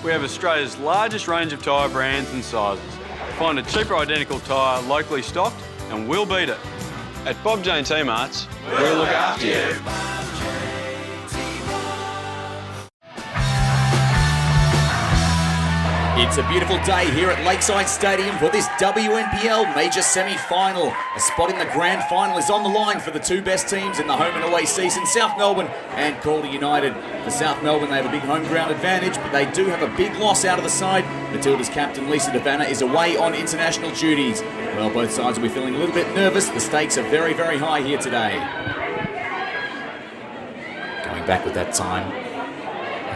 we have Australia's largest range of tyre brands and sizes. Find a cheaper identical tyre locally stocked and we'll beat it. At Bob Jane T-Marts, we'll look after you. It's a beautiful day here at Lakeside Stadium for this WNPL major semi-final. A spot in the grand final is on the line for the two best teams in the home and away season, South Melbourne and Calder United. For South Melbourne, they have a big home ground advantage, but they do have a big loss out of the side. Matilda's captain, Lisa DeVanna, is away on international duties. Well, both sides will be feeling a little bit nervous. The stakes are very, very high here today. Going back with that time,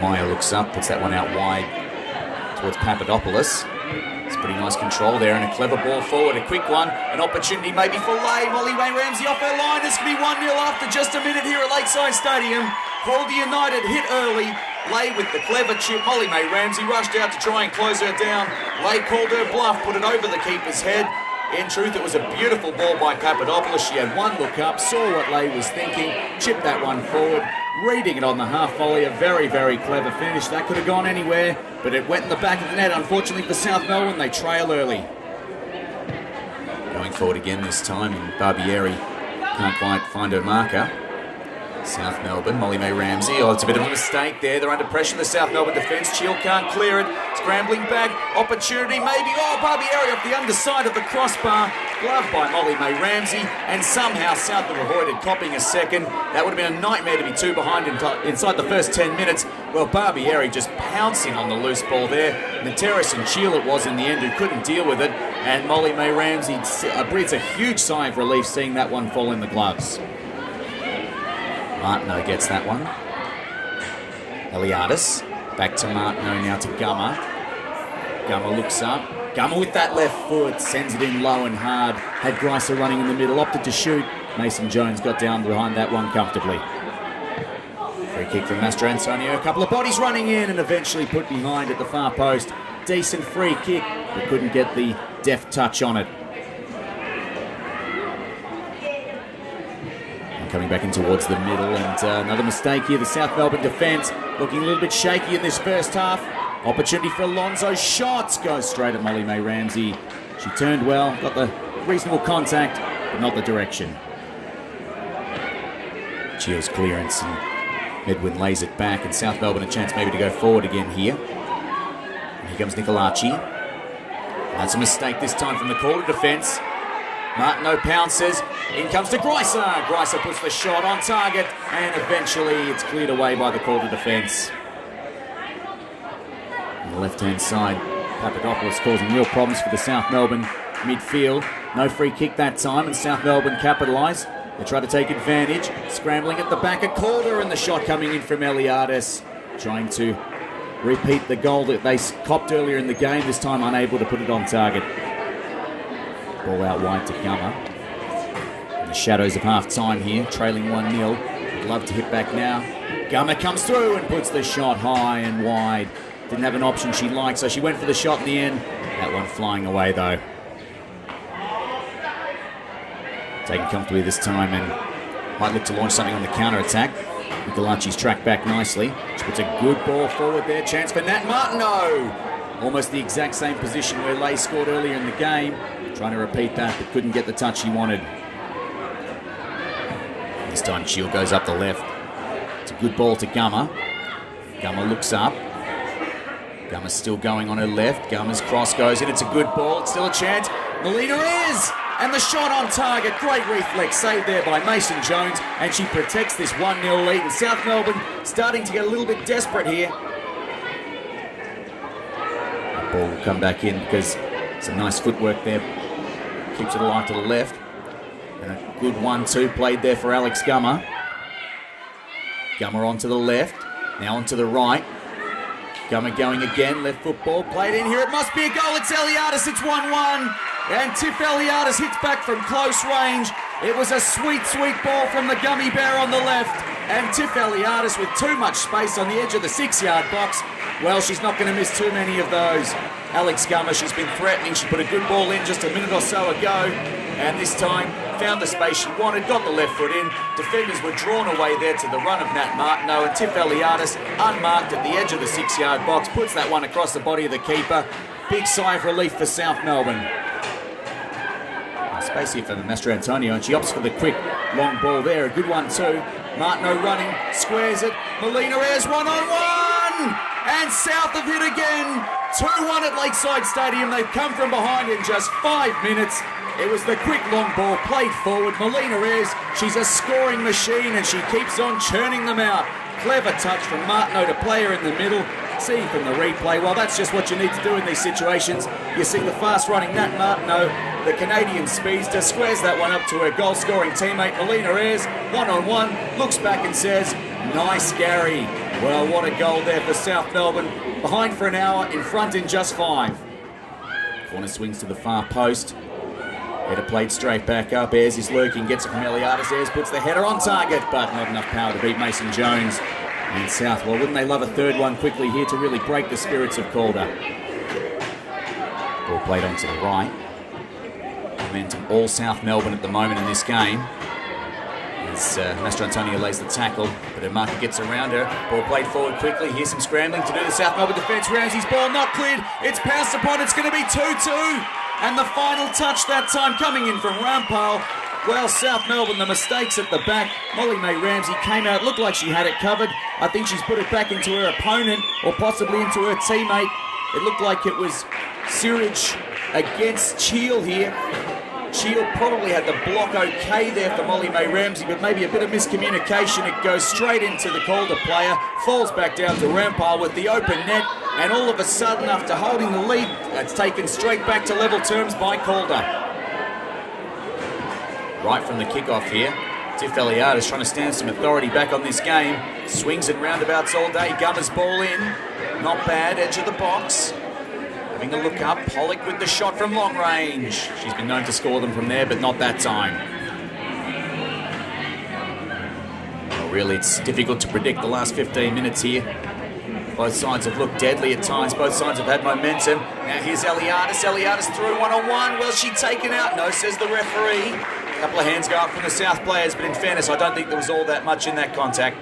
Maya looks up, puts that one out wide towards Papadopoulos. It's pretty nice control there and a clever ball forward, a quick one, an opportunity maybe for Leigh. Molly-Mae Ramsey off her line. This could be 1-0 after just a minute here at Lakeside Stadium. Calder United hit early. Leigh with the clever chip. Molly-Mae Ramsey rushed out to try and close her down. Leigh called her bluff, put it over the keeper's head. In truth, it was a beautiful ball by Papadopoulos. She had one look up, saw what Leigh was thinking, chipped that one forward, reading it on the half volley. A very, very clever finish. That could have gone anywhere, but it went in the back of the net. Unfortunately for South Melbourne, they trail early. Going forward again this time, and Barbieri can't quite find her marker. South Melbourne, Molly-Mae Ramsey. Oh, it's a bit of a mistake there. They're under pressure, the South Melbourne defence. Chill can't clear it. Scrambling back. Opportunity maybe. Oh, Barbieri off the underside of the crossbar. Gloved by Molly-Mae Ramsey. And somehow South have avoided copping a second. That would have been a nightmare to be two behind inside the first 10 minutes. Well, Barbieri just pouncing on the loose ball there. Nateris and Chill it was in the end who couldn't deal with it. And Molly-Mae Ramsey breathes a huge sigh of relief seeing that one fall in the gloves. Martineau gets that one. Eliadis. Back to Martineau, now to Gummer. Gummer looks up. Gummer with that left foot. Sends it in low and hard. Had Greiser running in the middle. Opted to shoot. Mason Jones got down behind that one comfortably. Free kick from Mastro Antonio. A couple of bodies running in and eventually put behind at the far post. Decent free kick, but couldn't get the deft touch on it. Coming back in towards the middle, and another mistake here. The South Melbourne defence looking a little bit shaky in this first half. Opportunity for Alonso. Shots goes straight at Molly-Mae Ramsey. She turned well, got the reasonable contact, but not the direction. Chill's clearance, and Medwin lays it back, and South Melbourne a chance maybe to go forward again here. And here comes Nicolaci. That's a mistake this time from the Calder defence. Martineau pounces, in comes to Greiser. Greiser puts the shot on target, and eventually it's cleared away by the Calder defence. On the left-hand side, Papadopoulos causing real problems for the South Melbourne midfield. No free kick that time, and South Melbourne capitalise. They try to take advantage, scrambling at the back of Calder, and the shot coming in from Eliadis, trying to repeat the goal that they copped earlier in the game, this time unable to put it on target. Ball out wide to Gummer. In the shadows of half-time here, trailing 1-0. Would love to hit back now. Gummer comes through and puts the shot high and wide. Didn't have an option she liked, so she went for the shot in the end. That one flying away, though. Taken comfortably this time and might look to launch something on the counter-attack. Nicolaci's tracked back nicely. She puts a good ball forward there. Chance for Nat Martineau. Almost the exact same position where Leigh scored earlier in the game. Trying to repeat that, but couldn't get the touch he wanted. This time Chill goes up the left. It's a good ball to Gummer. Gummer looks up. Gummer's still going on her left. Gummer's cross goes in. It's a good ball. It's still a chance. Melina Ayres! And the shot on target. Great reflex saved there by Mason Jones. And she protects this 1-0 lead. And South Melbourne starting to get a little bit desperate here. That ball will come back in because some nice footwork there. Keeps it alive to the left. And a good 1-2 played there for Alex Gummer. Gummer onto the left. Now onto the right. Gummer going again. Left foot ball played in here. It must be a goal. It's Eliadis. It's 1-1. And Tiff Eliadis hits back from close range. It was a sweet, sweet ball from the gummy bear on the left. And Tiff Eliadis with too much space on the edge of the 6-yard box. Well, she's not going to miss too many of those. Alex Gummer, she's been threatening. She put a good ball in just a minute or so ago. And this time, found the space she wanted, got the left foot in. Defenders were drawn away there to the run of Nat Martineau, and Tiffany Eliadis, unmarked at the edge of the 6-yard box, puts that one across the body of the keeper. Big sigh of relief for South Melbourne. Space here for Master Antonio, and she opts for the quick long ball there. A good one too. Martineau running, squares it. Melina Ayres 1-on-1! And South have hit again. 2-1 at Lakeside Stadium. They've come from behind in just 5 minutes. It was the quick long ball played forward. Melina Ayres, she's a scoring machine and she keeps on churning them out. Clever touch from Martineau to play her in the middle. See from the replay, well, that's just what you need to do in these situations. You see the fast-running Nat Martineau, the Canadian speedster, squares that one up to her goal-scoring teammate Melina Ayres, 1-on-1, looks back and says, nice, Gary. Well, what a goal there for South Melbourne. Behind for an hour, in front in just 5. Corner swings to the far post. Header played straight back up. Ayres is lurking, gets it from Eliadis. Ayres puts the header on target, but not enough power to beat Mason Jones. And South, well, wouldn't they love a third one quickly here to really break the spirits of Calder. Ball played onto the right. Momentum all South Melbourne at the moment in this game. As Master Antonio lays the tackle, but her marker gets around her. Ball played forward quickly. Here's some scrambling to do the South Melbourne defence. Ramsey's ball not cleared. It's pounced upon. It's going to be 2-2. And the final touch that time coming in from Rampal. Well, South Melbourne, the mistakes at the back. Melina Ayres came out, looked like she had it covered. I think she's put it back into her opponent, or possibly into her teammate. It looked like it was Surridge against Cheel here. Cheel probably had the block okay there for Melina Ayres, but maybe a bit of miscommunication. It goes straight into the Calder player, falls back down to Rampal with the open net, and all of a sudden, after holding the lead, it's taken straight back to level terms by Calder. Right from the kickoff here, Tiffany Eliadis trying to stand some authority back on this game. Swings and roundabouts all day. Gummer's ball in. Not bad, edge of the box. Having a look up, Pollock with the shot from long range. She's been known to score them from there, but not that time. Well, really, it's difficult to predict the last 15 minutes here. Both sides have looked deadly at times. Both sides have had momentum. Now here's Eliadis. Eliadis through 1-on-1. Well, she taken out? No, says the referee. A couple of hands go up from the South players, but in fairness, I don't think there was all that much in that contact.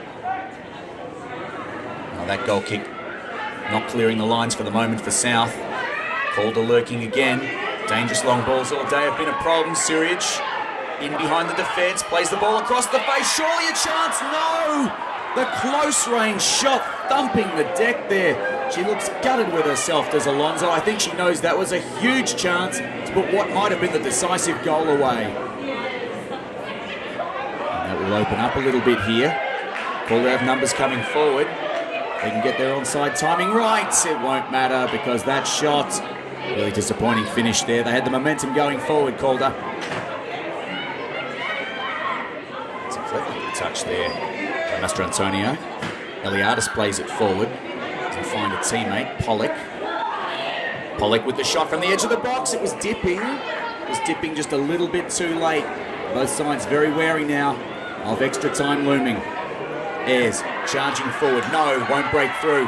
Oh, that goal kick not clearing the lines for the moment for South. Calder lurking again. Dangerous long balls all day have been a problem. Surridge in behind the defence, plays the ball across the face. Surely a chance? No! The close range shot thumping the deck there. She looks gutted with herself, does Alonso. I think she knows that was a huge chance to put what might have been the decisive goal away. Will open up a little bit here. Calder have numbers coming forward. They can get their onside timing right. It won't matter because that shot, really disappointing finish there. They had the momentum going forward, Calder. It's a clever touch there by Master Antonio. Eliadis plays it forward. Doesn't find a teammate. Pollock. Pollock with the shot from the edge of the box. It was dipping. It was dipping just a little bit too late. Both sides very wary now of extra time looming. Ayres charging forward. No, won't break through.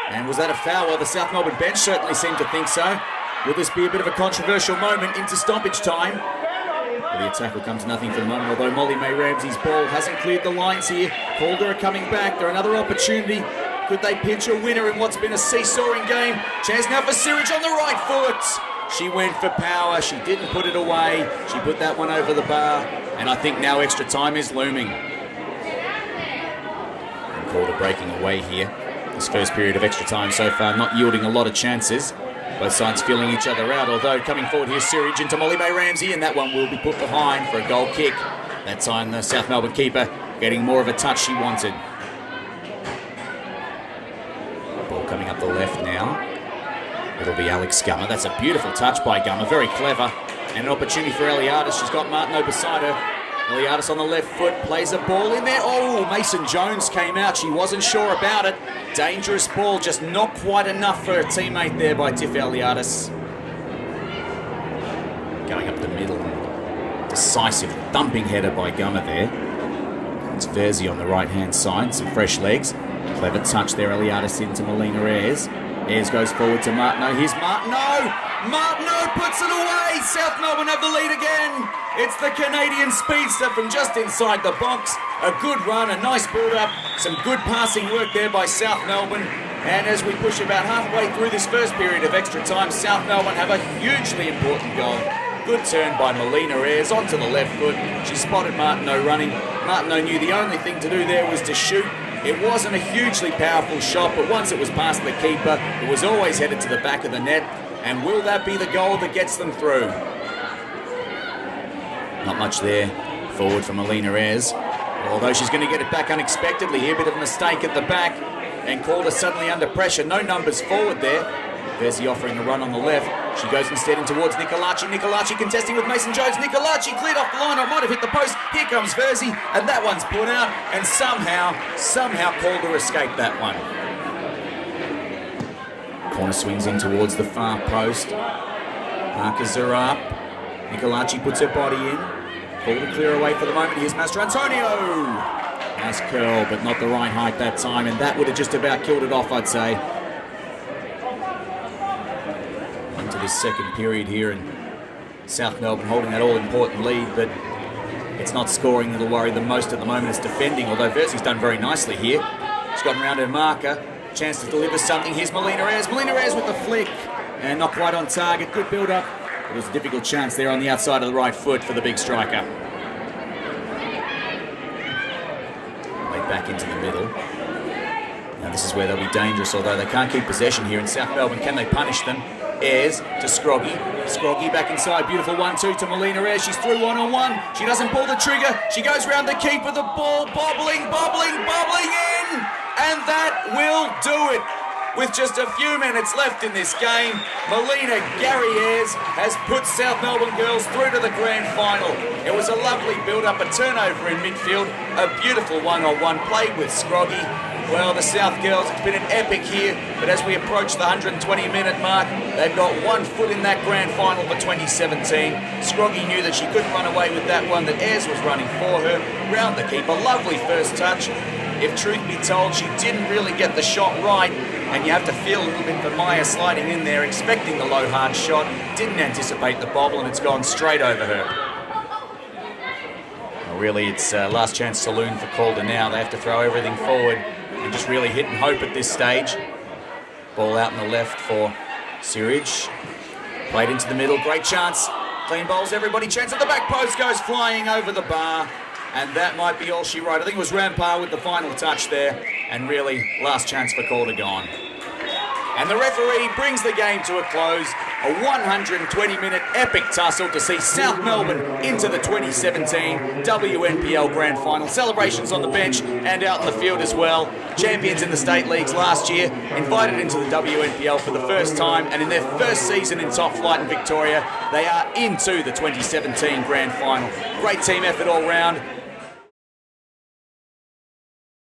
And was that a foul? Well, the South Melbourne bench certainly seemed to think so. Will this be a bit of a controversial moment into stoppage time? Well, the tackle comes to nothing for the moment, although Melina Ayres' ball hasn't cleared the lines here. Calder are coming back. They're another opportunity. Could they pinch a winner in what's been a seesawing game? Chance now for Surridge on the right foot. She went for power. She didn't put it away. She put that one over the bar. And I think now extra time is looming. And Calder breaking away here. This first period of extra time so far not yielding a lot of chances. Both sides feeling each other out, although coming forward here, Surridge into Melina Ayres, and that one will be put behind for a goal kick. That time the South Melbourne keeper getting more of a touch she wanted. Ball coming up the left now. It'll be Alex Gummer. That's a beautiful touch by Gummer, very clever. And an opportunity for Eliadis. She's got Martineau beside her. Eliadis on the left foot, plays a ball in there. Oh, Mason Jones came out. She wasn't sure about it. Dangerous ball, just not quite enough for her teammate there by Tiffany Eliadis. Going up the middle. Decisive thumping header by Gummer there. It's Verzi on the right-hand side, some fresh legs. Clever touch there, Eliadis into Melina Ayres. Ayres goes forward to Martineau. Here's Martineau. Martineau puts it away. South Melbourne have the lead again. It's the Canadian speedster from just inside the box. A good run, a nice build-up, some good passing work there by South Melbourne. And as we push about halfway through this first period of extra time, South Melbourne have a hugely important goal. Good turn by Melina Ayres onto the left foot. She spotted Martineau running. Martineau knew the only thing to do there was to shoot. It wasn't a hugely powerful shot, but once it was past the keeper, it was always headed to the back of the net. And will that be the goal that gets them through? Not much there forward from Melina Ayres. Although she's going to get it back unexpectedly here. A bit of a mistake at the back. And Calder suddenly under pressure. No numbers forward there. Verzi offering a run on the left. She goes instead in towards Nicolaci. Nicolaci contesting with Mason Jones. Nicolaci cleared off the line. It might have hit the post. Here comes Verzi. And that one's put out. And somehow Calder escaped that one. Corner swings in towards the far post. Markers are up. Nicolaci puts her body in. Calder clear away for the moment. Here's Master Antonio. Nice curl, but not the right height that time. And that would have just about killed it off, I'd say. Into this second period here, and South Melbourne holding that all-important lead, but it's not scoring that'll worry them most at the moment. It's defending, although Verzi's done very nicely here. She's gotten around her marker. Chance to deliver something. Here's Melina Ayres. Melina Ayres with the flick. And not quite on target. Good build-up. It was a difficult chance there on the outside of the right foot for the big striker. Laid back into the middle. Now this is where they'll be dangerous, although they can't keep possession here in South Melbourne. Can they punish them? Ayres to Scroggy. Scroggy back inside. Beautiful 1-2 to Melina Ayres. She's through one-on-one. She doesn't pull the trigger. She goes round the keeper. The ball bobbling in. And that will do it. With just a few minutes left in this game, Melina Ayres has put South Melbourne girls through to the grand final. It was a lovely build-up, a turnover in midfield, a beautiful one-on-one played with Scroggy. Well, the South girls, it's been an epic here, but as we approach the 120-minute mark, they've got 1 foot in that grand final for 2017. Scroggy knew that she couldn't run away with that one, that Ayres was running for her. Round the keeper, lovely first touch. If truth be told, she didn't really get the shot right, and you have to feel a little bit for Maya sliding in there, expecting the low hard shot, didn't anticipate the bobble, and it's gone straight over her. Well, really, it's last chance saloon for Calder now. They have to throw everything forward and just really hit and hope at this stage. Ball out in the left for Sirridge. Played into the middle, great chance. Clean bowls, everybody, chance at the back post, goes flying over the bar. And that might be all she wrote. I think it was Rampal with the final touch there. And really, last chance for Calder gone. And the referee brings the game to a close. A 120-minute epic tussle to see South Melbourne into the 2017 WNPL Grand Final. Celebrations on the bench and out in the field as well. Champions in the state leagues last year, invited into the WNPL for the first time, and in their first season in top flight in Victoria, they are into the 2017 Grand Final. Great team effort all round.